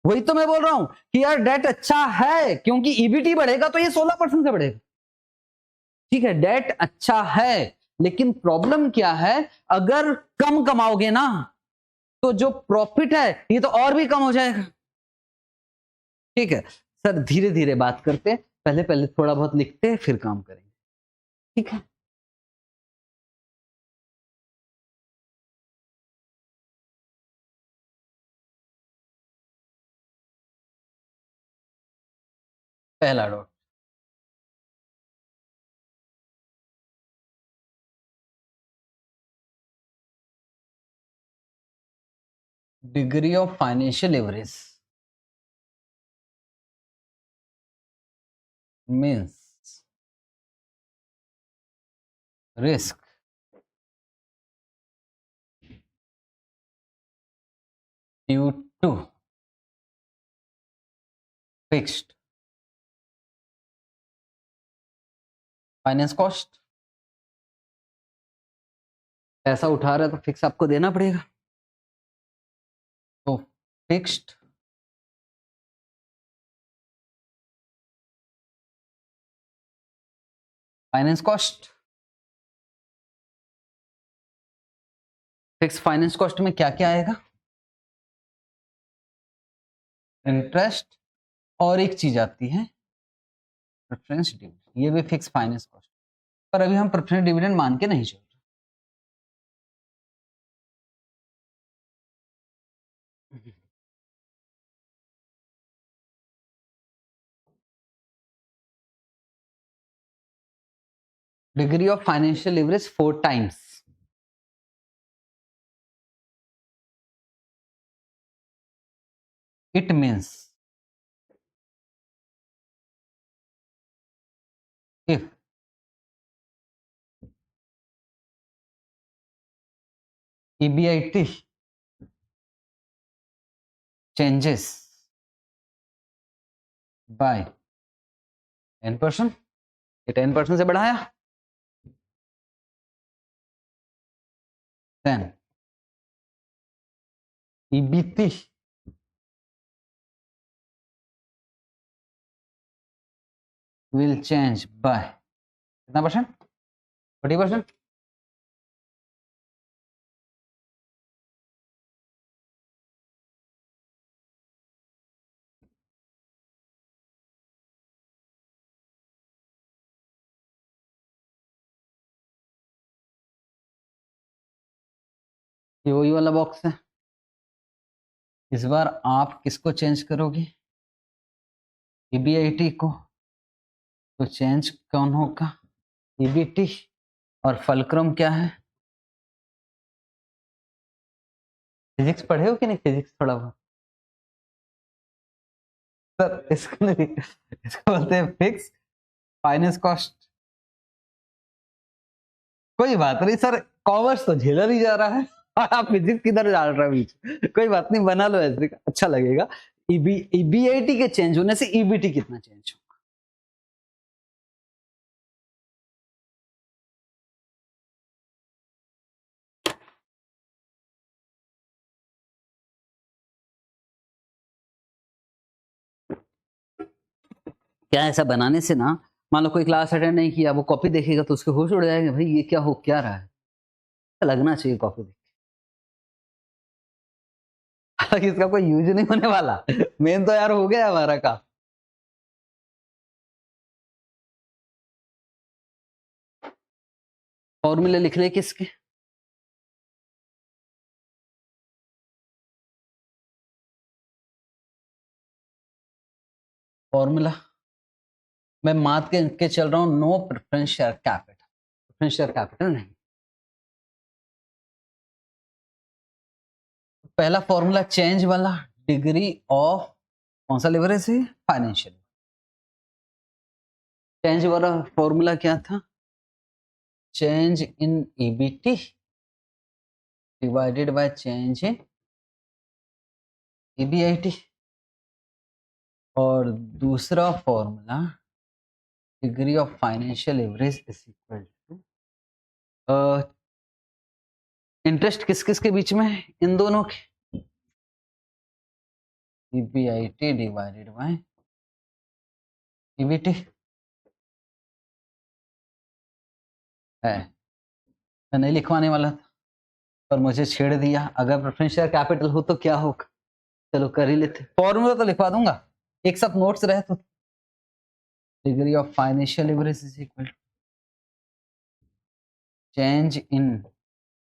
वही तो मैं बोल रहा हूं कि यार डेट अच्छा है, क्योंकि ईबीटी बढ़ेगा तो ये 16% से बढ़ेगा। ठीक है, डेट अच्छा है, लेकिन प्रॉब्लम क्या है? अगर कम कमाओगे ना तो जो प्रॉफिट है ये तो और भी कम हो जाएगा। ठीक है सर, धीरे धीरे बात करते, पहले पहले थोड़ा बहुत लिखते हैं फिर काम करेंगे, ठीक है। पहला dot, degree of financial leverage means risk due to fixed finance cost. पैसा उठा रहा है तो फिक्स आपको देना पड़ेगा, तो fixed finance cost. Fix finance cost में क्या क्या आएगा, इंटरेस्ट, और एक चीज आती है प्रेफरेंस डिविडेंड, ये भी फिक्स फाइनेंस कॉस्ट, पर अभी हम प्रेफरेंस डिविडेंड मान के नहीं चल रहे। Degree of financial leverage 4 times, it means if EBIT changes by 10%, ये 10% से बढ़ाया, then EBT will change by कितना परसेंट, 40%। ये वही वाला बॉक्स है, इस बार आप किसको चेंज करोगे, EBIT को, तो चेंज कौन होगा, EBT, और फलक्रम क्या है, फिजिक्स पढ़े हो कि नहीं, फिजिक्स थोड़ा बहुत सर, इसको नहीं, इसको बोलते हैं फिक्स फाइनेंस कॉस्ट। कोई बात नहीं सर, कॉमर्स तो झेला नहीं जा रहा है और आप फिजिक्स किधर डाल रहे हो बीच, कोई बात नहीं, बना लो ऐसे, अच्छा लगेगा। EBIT के चेंज होने से EBT कितना चेंज होगा, क्या ऐसा बनाने से ना, मान लो कोई क्लास अटेंड नहीं किया, वो कॉपी देखेगा तो उसके होश उड़ जाएगा, भाई ये क्या हो क्या रहा है, लगना चाहिए कॉपी देख। हालांकि इसका कोई यूज नहीं होने वाला, मेन तो यार हो गया हमारा काम। फॉर्मूले लिख ले किसके, फॉर्मूला मैं मात के चल रहा हूं, no preference share capital, preference share capital नहीं। पहला फॉर्मूला चेंज वाला, डिग्री ऑफ कौन सा लिवरेज है, फाइनेंशियल। चेंज वाला फॉर्मूला क्या था, change in EBT divided by change in EBIT, और दूसरा formula degree of financial leverage is equal to interest किस किस के बीच में है, इन दोनों के, EBIT डिवाइडेड बाय EBT है। मैं नहीं लिखवाने वाला था पर मुझे छेड़ दिया, अगर प्रेफरेंस शेयर कैपिटल हो तो क्या होगा, चलो कर ही लेते, फॉर्मूला तो लिखवा दूंगा, एक साथ नोट्स रहे तो degree of financial leverage is equal to change in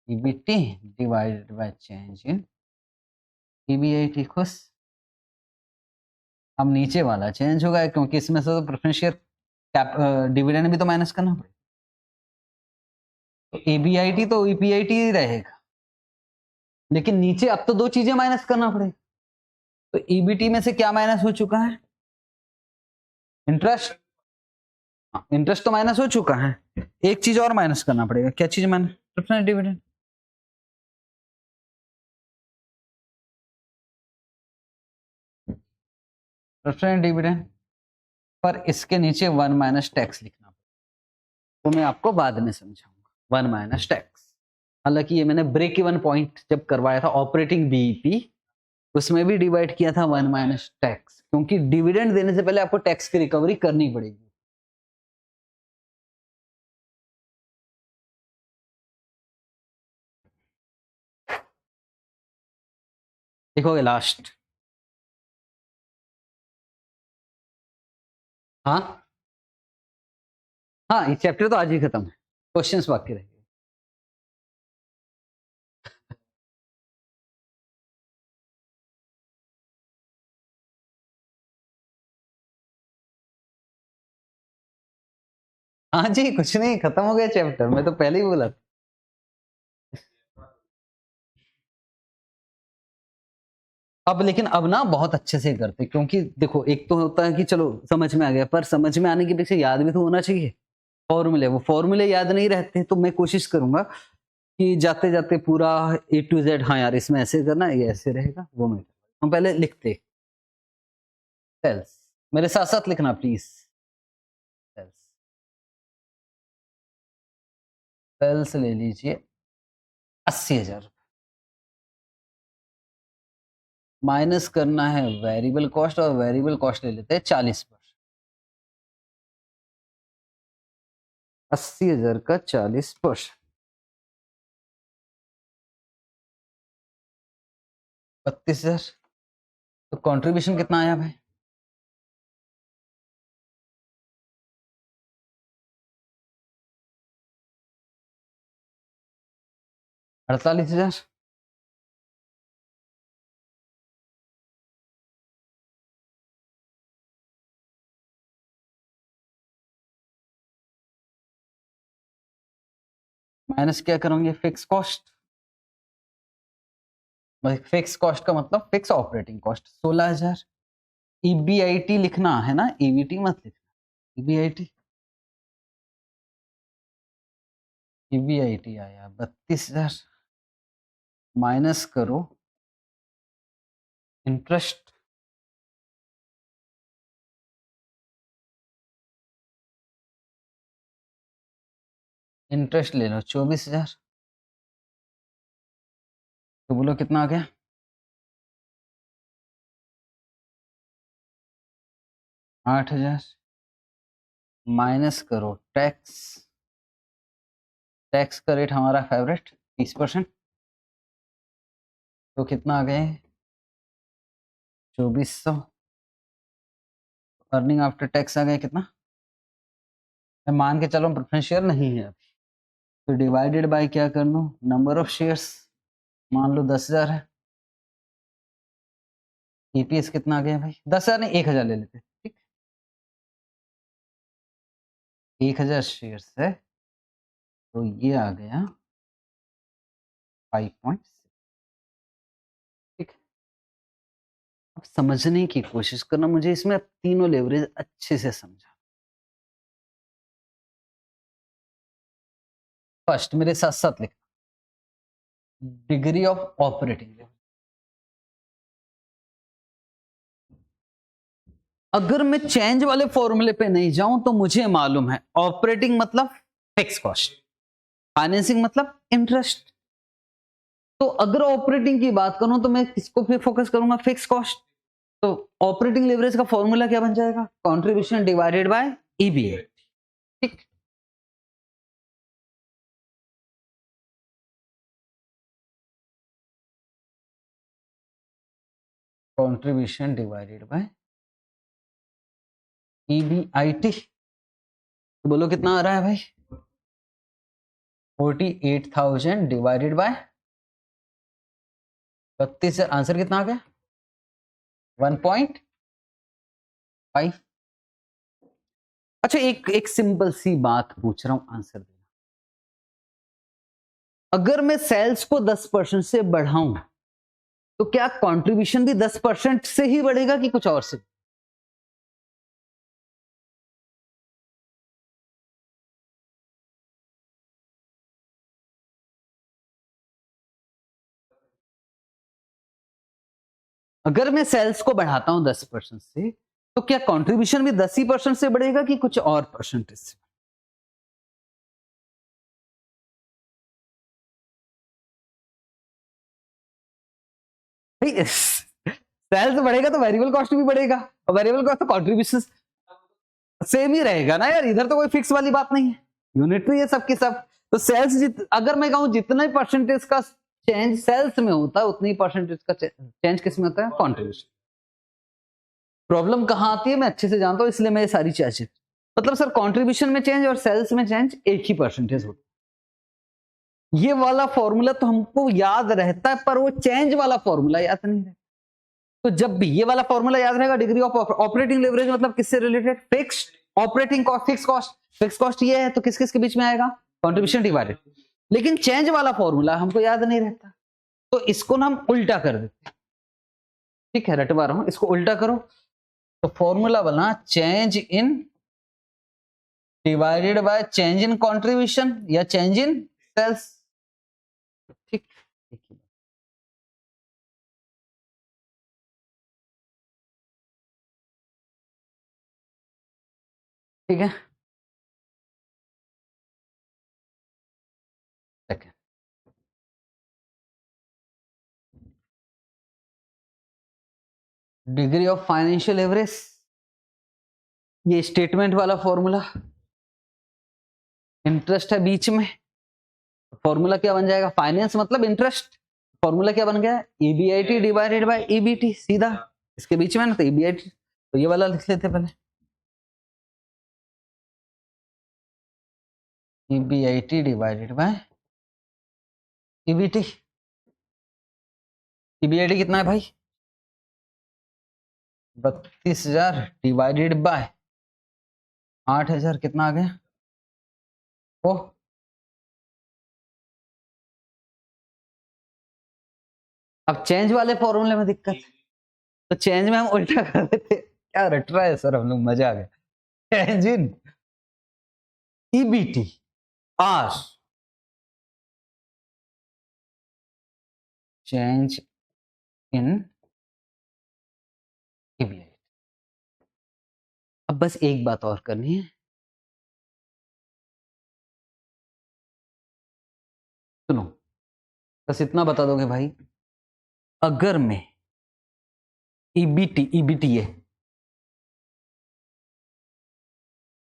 EBT divided by change in EBIT. खुश। अब नीचे वाला चेंज होगा क्योंकि इसमें से तो प्रेफरेंस शेयर डिविडेंड भी तो माइनस करना पड़ेगा, तो ईबीआईटी तो ईपीआईटी ही रहेगा, लेकिन नीचे अब तो दो चीजें माइनस करना पड़ेगा। तो ईबीटी में से क्या माइनस हो चुका है? इंटरेस्ट। इंटरेस्ट तो माइनस हो चुका है, एक चीज और माइनस करना पड़ेगा। क्या चीज minus? Preference dividend. Preference dividend per इसके नीचे 1 माइनस टैक्स लिखना पड़ेगा, तो मैं आपको बाद में समझाऊंगा। 1 माइनस टैक्स। हालांकि ये मैंने ब्रेक इवन पॉइंट जब करवाया था ऑपरेटिंग बीईपी, उसमें भी डिवाइड किया था 1 माइनस टैक्स, क्योंकि डिविडेंड देने से पहले आपको टैक्स की रिकवरी करनी पड़ेगी। देखोगे लास्ट। हाँ हाँ, ये चैप्टर तो आज ही खत्म है, क्वेश्चंस बाकी रहेंगे। हाँ जी, कुछ नहीं, खत्म हो गया चैप्टर, मैं तो पहले ही बोला था। अब लेकिन अब ना बहुत अच्छे से करते, क्योंकि देखो एक तो होता है कि चलो समझ में आ गया, पर समझ में आने के पीछे याद भी तो होना चाहिए। फॉर्मूले, वो फॉर्मूले याद नहीं रहते, तो मैं कोशिश करूंगा कि जाते जाते पूरा ए टू जेड, हाँ यार इसमें ऐसे करना, ये ऐसे रहेगा, वो मैं हम पहले लिखते। सेल्स, मेरे साथ साथ लिखना प्लीज। सेल्स, सेल्स ले लीजिए 80,000, माइनस करना है वेरिएबल कॉस्ट, और वेरिएबल कॉस्ट ले लेते हैं 40%। 80,000 का 40%, 32,000। तो कंट्रीब्यूशन कितना आया भाई? 48,000। माइनस क्या करोगे? Fix cost. फिक्स कॉस्ट का मतलब फिक्स ऑपरेटिंग कॉस्ट 16,000। ईबीआईटी लिखना है ना, ईबीटी मत लिखना। ईबीआईटी, ईबीआईटी आया 32,000, माइनस करो इंटरेस्ट। इंटरेस्ट ले लो 24,000, तो बोलो कितना आ गया? 8,000, माइनस करो टैक्स। टैक्स का रेट हमारा फेवरेट 30%, तो कितना आ गए? 2400। अर्निंग आफ्टर टैक्स आ गए कितना? मैं मान के चलो प्रेफरेंस शेयर नहीं है अभी, तो डिवाइडेड बाय क्या कर लो? Number of shares. मान लो 10,000 है। ईपीएस कितना आ गया भाई? 10,000 नहीं, 1,000 ले लेते, ठीक। 1,000 शेयर्स है, तो ये आ गया 5.6। ठीक। अब समझने की कोशिश करना मुझे, इसमें अब तीनों लेवरेज अच्छे से समझा। फर्स्ट मेरे साथ साथ लिखना, डिग्री ऑफ ऑपरेटिंग लेवरेज। अगर मैं चेंज वाले फॉर्मूले पे नहीं जाऊं तो मुझे मालूम है ऑपरेटिंग मतलब फिक्स कॉस्ट, फाइनेंसिंग मतलब इंटरेस्ट। तो अगर ऑपरेटिंग की बात करूं तो मैं किसको फिर फोकस करूंगा? Fix cost. तो ऑपरेटिंग लेवरेज का फॉर्मूला क्या बन जाएगा? Contribution divided bye EBA. ठीक। कंट्रीब्यूशन डिवाइडेड बाय EBIT, तो बोलो कितना आ रहा है भाई? 48,000 डिवाइडेड बाय 32 से आंसर कितना आ गया? 1.5। अच्छा, एक सिंपल सी बात पूछ रहा हूं, आंसर देना। अगर मैं सेल्स को 10% से बढ़ाऊं तो क्या कंट्रीब्यूशन भी 10% से ही बढ़ेगा कि कुछ और से? अगर मैं सेल्स को बढ़ाता हूं 10% से, तो क्या कंट्रीब्यूशन भी 10% से बढ़ेगा कि कुछ और परसेंटेज से? भाई सेल्स बढ़ेगा तो वेरिएबल कॉस्ट भी बढ़ेगा, और वेरिएबल कॉस्ट तो कंट्रीब्यूशन सेम ही रहेगा ना यार, इधर तो कोई फिक्स वाली बात नहीं है, यूनिटरी है सबके सब। तो सेल्स अगर मैं कहूं जितना ही परसेंटेज का चेंज सेल्स में होता है, उतनी ही परसेंटेज का चेंज किस में होता है? कंट्रीब्यूशन। प्रॉब्लम कहां आती है मैं अच्छे से जानता हूं, इसलिए मैं ये सारी चीजें, मतलब सर कंट्रीब्यूशन में चेंज और सेल्स में चेंज एक ही परसेंटेज होता है। ये वाला फॉर्मूला तो हमको याद रहता है, पर वो चेंज वाला फॉर्मूला याद नहीं रहता। तो जब भी ये वाला फॉर्मूला याद रहेगा, डिग्री ऑफ ऑपरेटिंग लेवरेज मतलब किससे related? Fixed operating cost, fix cost. Fix cost ये है तो किस किस के बीच में आएगा? Contribution divided. लेकिन चेंज वाला फॉर्मूला हमको याद नहीं रहता, तो इसको ना हम उल्टा कर देते। ठीक है, रटवा रहा हूं, इसको उल्टा करो तो फॉर्मूला बना change in divided by change in contribution या चेंज इन सेल्स। ठीक, ठीक है। डिग्री ऑफ फाइनेंशियल एवरेज, ये स्टेटमेंट वाला फॉर्मूला, इंटरेस्ट है बीच में, फॉर्मूला क्या बन जाएगा? फाइनेंस मतलब इंटरेस्ट, फॉर्मूला क्या बन गया? EBIT डिवाइडेड बाय EBT, सीधा इसके बीच में ना, तो EBIT, तो ये वाला लिख लेते पहले, EBIT divided by EBT। EBIT कितना है भाई? 32,000 डिवाइडेड बाय 8,000, कितना आ गया? ओ, अब चेंज वाले फॉर्मूले में दिक्कत है, तो चेंज में हम उल्टा कर देते। क्या रट रहा है सर हम लोग, मजा आ गया। Change in EBT or change in EBIT। अब बस एक बात और करनी है, सुनो, बस इतना बता दोगे भाई, अगर मैं EBT है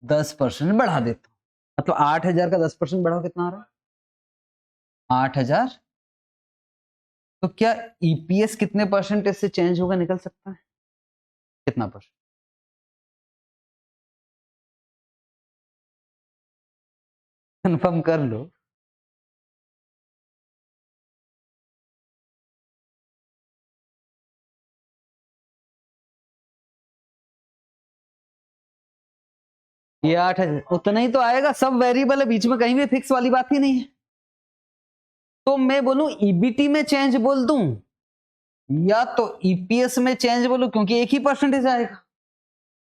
10% बढ़ा देता हूं, मतलब 8,000 का 10% बढ़ाओ, कितना आ रहा है? 8,000। तो क्या EPS कितने परसेंटेज से चेंज होगा, निकल सकता है? कितना परसेंट? कंफर्म कर लो। ये 8,000 उतना ही तो आएगा, सब वेरिएबल है बीच में, कहीं भी फिक्स वाली बात ही नहीं है। तो मैं बोलूं EBT में चेंज बोल दूं या तो EPS में चेंज बोलूं, क्योंकि एक ही परसेंटेज आएगा।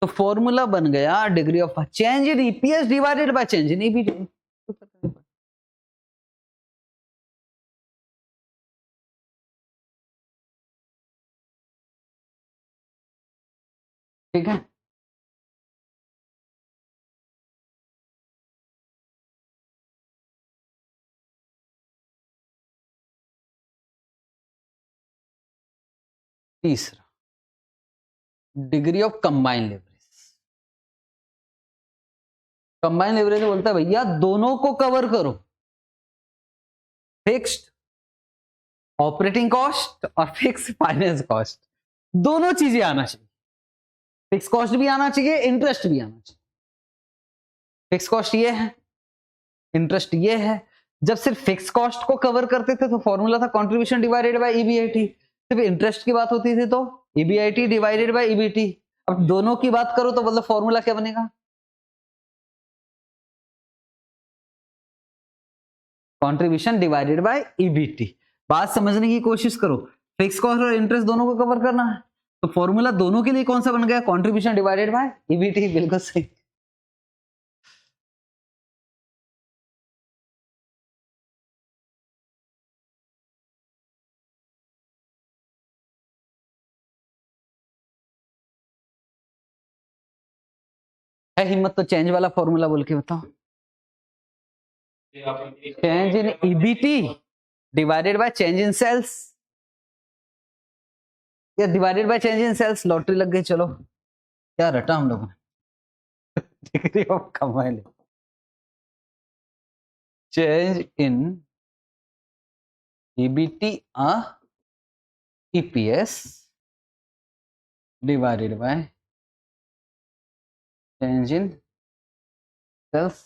तो फॉर्मूला बन गया degree of change in EPS divided by change in EBT। ठीक है, तीसरा degree of combine leverage. Combine leverage बोलता है भैया दोनों को कवर करो, फिक्स्ड ऑपरेटिंग कॉस्ट और फिक्स फाइनेंस कॉस्ट, दोनों चीजें आना चाहिए। फिक्स कॉस्ट भी आना चाहिए, इंटरेस्ट भी आना चाहिए। फिक्स कॉस्ट ये है, इंटरेस्ट ये है। जब सिर्फ फिक्स कॉस्ट को कवर करते थे तो फॉर्मूला था कंट्रीब्यूशन डिवाइडेड बाय ईबीआईटी। सिर्फ इंटरेस्ट की बात होती थी तो ईबीआईटी डिवाइडेड बाय ईबीटी। अब दोनों की बात करो तो मतलब फॉर्मूला क्या बनेगा? Contribution divided by EBT. बात समझने की कोशिश करो, फिक्स कॉस्ट और इंटरेस्ट दोनों को कवर करना है तो फॉर्मूला दोनों के लिए कौन सा बन गया? Contribution divided by EBT. बिल्कुल सही। है हिम्मत तो चेंज वाला फॉर्मूला बोल के बताओ। Change in EBT divided by change in sales, या divided by change in sales. Lottery लग गई। चलो क्या रटा हम लोगों ने। डिग्री ऑफ कमाई, change in EBT EPS divided by change in sales.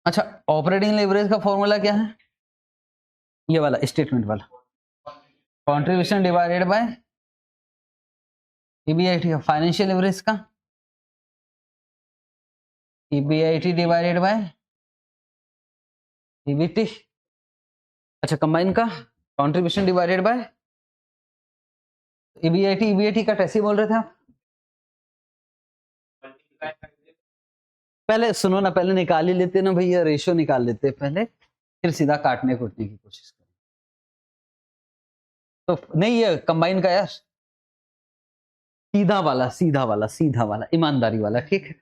अच्छा, ऑपरेटिंग लेवरेज का फॉर्मूला क्या है? ये वाला स्टेटमेंट वाला, contribution divided by EBIT. Financial leverage का ईबीआईटी डिवाइडेड बाय ईबीटी। अच्छा, कंबाइन का contribution divided by EBIT. EBIT का कैसे बोल रहे थे आप? पहले सुनो ना, पहले निकाल ही लेते ना भैया, रेशियो निकाल लेते पहले, फिर सीधा काटने कूटने की कोशिश करें। तो नहीं, ये कंबाइन का यार, सीधा वाला सीधा वाला सीधा वाला ईमानदारी वाला, ठीक है।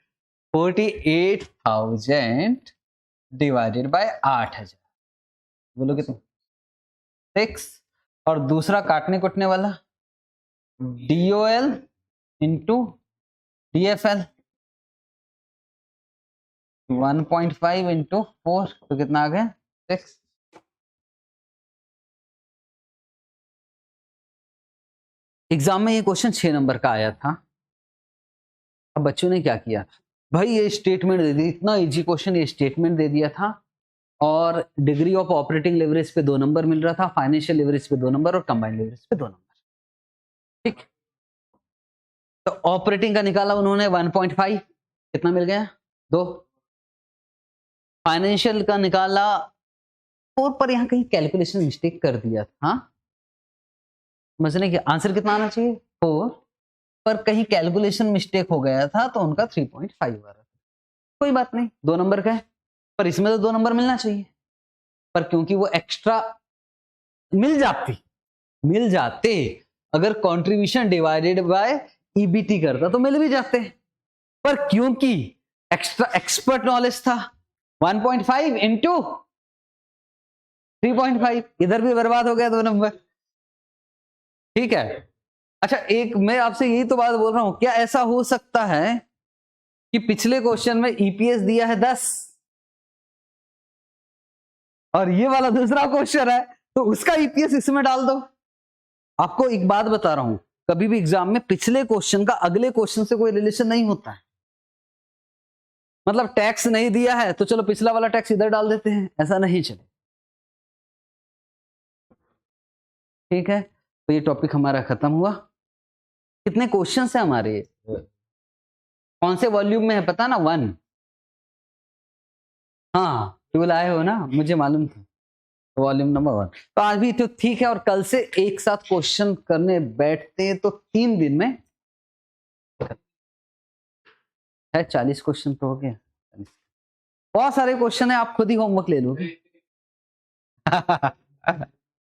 48,000 डिवाइडेड बाय 8,000, बोलोगे तुम 6। और दूसरा काटने कुटने वाला DOL इंटू DFL 1.5 इंटू 4, तो कितना आ गया? 6। एग्जाम में ये क्वेश्चन 6 नंबर का आया था। अब बच्चों ने क्या किया भाई, ये स्टेटमेंट दे दी, इतना इजी क्वेश्चन, ये स्टेटमेंट दे दिया था और डिग्री ऑफ ऑपरेटिंग लेवरेज पे 2 नंबर मिल रहा था, फाइनेंशियल लेवरेज पे 2 नंबर और कंबाइंड लेवरेज पे 2 नंबर, ठीक। तो ऑपरेटिंग का निकाला उन्होंने 1.5, कितना मिल गया? 2। फाइनेंशियल का निकाला 4, पर यहां कहीं कैलकुलेशन मिस्टेक कर दिया था। समझने की आंसर कितना आना चाहिए? 4, पर कहीं कैलकुलेशन मिस्टेक हो गया था तो उनका 3.5 आ रहा था। कोई बात नहीं, 2 नंबर का है, पर इसमें तो 2 नंबर मिलना चाहिए, पर क्योंकि वो एक्स्ट्रा मिल जाते, अगर कंट्रीब्यूशन डिवाइडेड बाय ईबीटी करता तो मिल भी जाते, पर क्योंकि एक्स्ट्रा एक्सपर्ट नॉलेज था 1.5 इंटू 3.5, इधर भी बर्बाद हो गया 2 नंबर, ठीक है। अच्छा, एक मैं आपसे यही तो बात बोल रहा हूं, क्या ऐसा हो सकता है कि पिछले क्वेश्चन में ईपीएस दिया है 10 और ये वाला दूसरा क्वेश्चन है तो उसका ईपीएस इसमें डाल दो? आपको एक बात बता रहा हूं, कभी भी एग्जाम में पिछले क्वेश्चन का अगले क्वेश्चन से कोई रिलेशन नहीं होता है। मतलब टैक्स नहीं दिया है तो चलो पिछला वाला टैक्स इधर डाल देते हैं, ऐसा नहीं चले, ठीक है। तो ये टॉपिक हमारा खत्म हुआ। कितने क्वेश्चन है हमारे, कौन से वॉल्यूम में है पता ना? 1। हाँ, टूल आए हो ना, मुझे मालूम था, वॉल्यूम नंबर 1। तो आज भी तो ठीक है, और कल से एक साथ क्वेश्चन करने बैठते हैं तो 3 दिन में है 40 क्वेश्चन तो हो गया। बहुत सारे क्वेश्चन है, आप खुद ही होमवर्क ले लो।